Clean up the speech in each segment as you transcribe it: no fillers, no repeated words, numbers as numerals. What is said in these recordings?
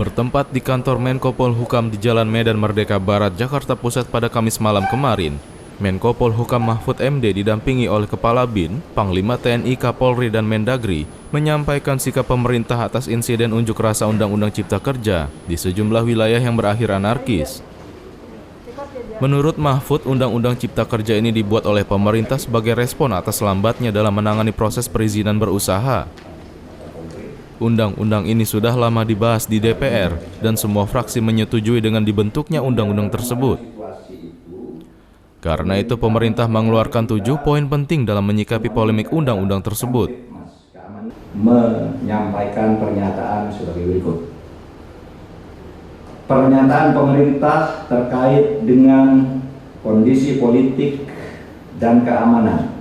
Bertempat di kantor Menko Polhukam di Jalan Medan Merdeka Barat, Jakarta Pusat pada Kamis malam kemarin, Menko Polhukam Mahfud MD didampingi oleh Kepala BIN, Panglima TNI, Kapolri, dan Mendagri menyampaikan sikap pemerintah atas insiden unjuk rasa Undang-Undang Cipta Kerja di sejumlah wilayah yang berakhir anarkis. Menurut Mahfud, Undang-Undang Cipta Kerja ini dibuat oleh pemerintah sebagai respon atas lambatnya dalam menangani proses perizinan berusaha. Undang-undang ini sudah lama dibahas di DPR dan semua fraksi menyetujui dengan dibentuknya undang-undang tersebut. Karena itu pemerintah mengeluarkan 7 poin penting dalam menyikapi polemik undang-undang tersebut. Menyampaikan pernyataan sebagai berikut. Pernyataan pemerintah terkait dengan kondisi politik dan keamanan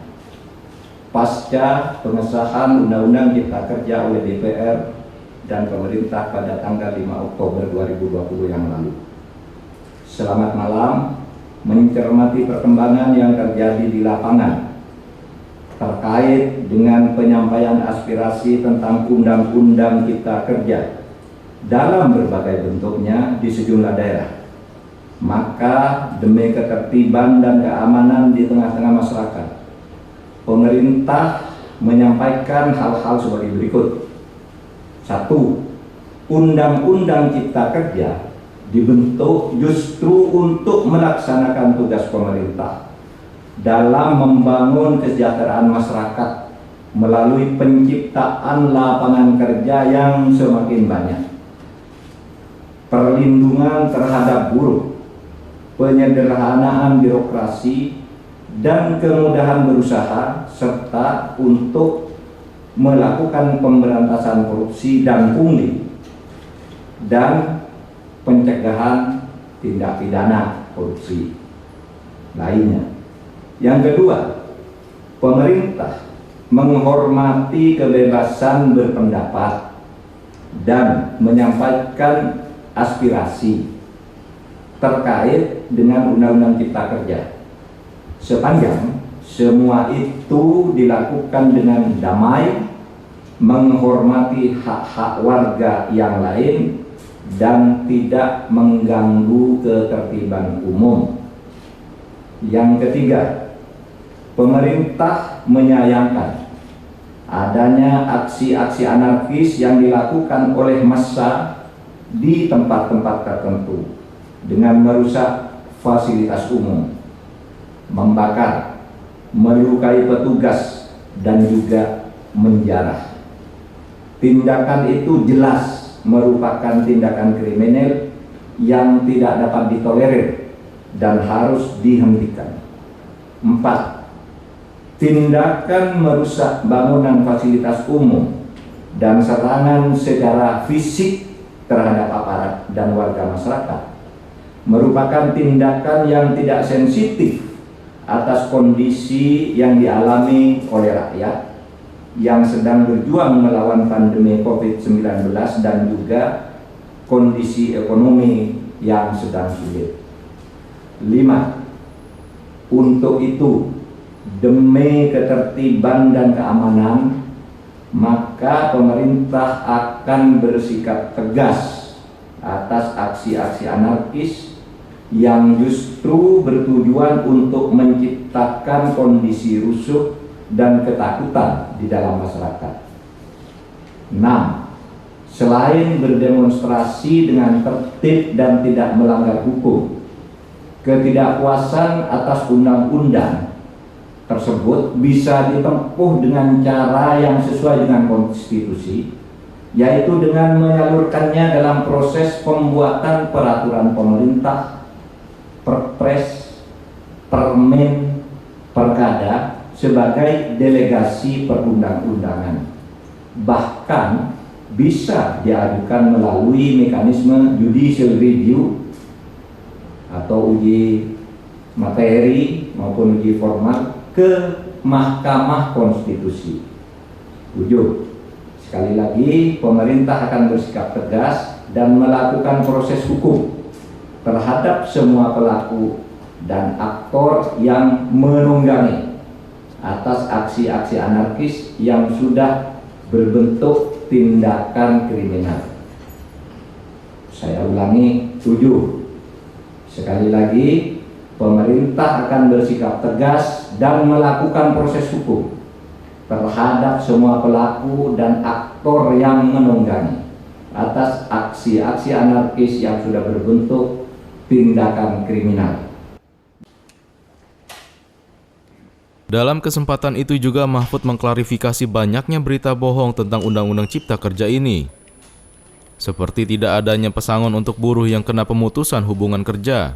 pasca pengesahan Undang-Undang Cipta Kerja oleh DPR dan pemerintah pada tanggal 5 Oktober 2020 yang lalu. Selamat malam, mencermati perkembangan yang terjadi di lapangan terkait dengan penyampaian aspirasi tentang Undang-Undang Cipta Kerja dalam berbagai bentuknya di sejumlah daerah. Maka demi ketertiban dan keamanan di tengah-tengah masyarakat, pemerintah menyampaikan hal-hal sebagai berikut. 1. Undang-Undang Cipta Kerja dibentuk justru untuk melaksanakan tugas pemerintah dalam membangun kesejahteraan masyarakat melalui penciptaan lapangan kerja yang semakin banyak, perlindungan terhadap buruh, penyederhanaan birokrasi, dan kemudahan berusaha, serta untuk melakukan pemberantasan korupsi dan pungli dan pencegahan tindak pidana korupsi lainnya. Yang kedua, pemerintah menghormati kebebasan berpendapat dan menyampaikan aspirasi terkait dengan Undang-Undang Cipta Kerja, sepanjang semua itu dilakukan dengan damai, menghormati hak-hak warga yang lain, dan tidak mengganggu ketertiban umum. Yang ketiga, pemerintah menyayangkan adanya aksi-aksi anarkis yang dilakukan oleh massa di tempat-tempat tertentu dengan merusak fasilitas umum, membakar, melukai petugas, dan juga menjarah. Tindakan itu jelas merupakan tindakan kriminal yang tidak dapat ditolerir dan harus dihentikan. 4. Tindakan merusak bangunan fasilitas umum dan serangan secara fisik terhadap aparat dan warga masyarakat merupakan tindakan yang tidak sensitif atas kondisi yang dialami oleh rakyat yang sedang berjuang melawan pandemi COVID-19 dan juga kondisi ekonomi yang sedang sulit. 5. Untuk itu, demi ketertiban dan keamanan, maka pemerintah akan bersikap tegas atas aksi-aksi anarkis yang justru bertujuan untuk menciptakan kondisi rusuh dan ketakutan di dalam masyarakat. 6. Selain berdemonstrasi dengan tertib dan tidak melanggar hukum, ketidakpuasan atas undang-undang tersebut bisa ditempuh dengan cara yang sesuai dengan konstitusi, yaitu dengan menyalurkannya dalam proses pembuatan peraturan pemerintah, perpres, permen, perkada sebagai delegasi perundang-undangan. Bahkan bisa diajukan melalui mekanisme judicial review atau uji materi maupun uji formal ke Mahkamah Konstitusi. 7. Sekali lagi, pemerintah akan bersikap tegas dan melakukan proses hukum terhadap semua pelaku dan aktor yang menunggangi atas aksi-aksi anarkis yang sudah berbentuk tindakan kriminal. Saya ulangi, 7. Sekali lagi, pemerintah akan bersikap tegas dan melakukan proses hukum terhadap semua pelaku dan aktor yang menunggangi atas aksi-aksi anarkis yang sudah berbentuk tindakan kriminal. Dalam kesempatan itu juga Mahfud mengklarifikasi banyaknya berita bohong tentang Undang-Undang Cipta Kerja ini. Seperti tidak adanya pesangon untuk buruh yang kena pemutusan hubungan kerja.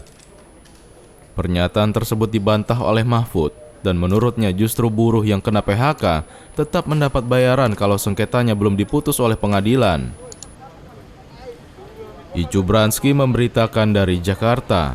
Pernyataan tersebut dibantah oleh Mahfud dan menurutnya justru buruh yang kena PHK tetap mendapat bayaran kalau sengketanya belum diputus oleh pengadilan. Icu Bransky memberitakan dari Jakarta.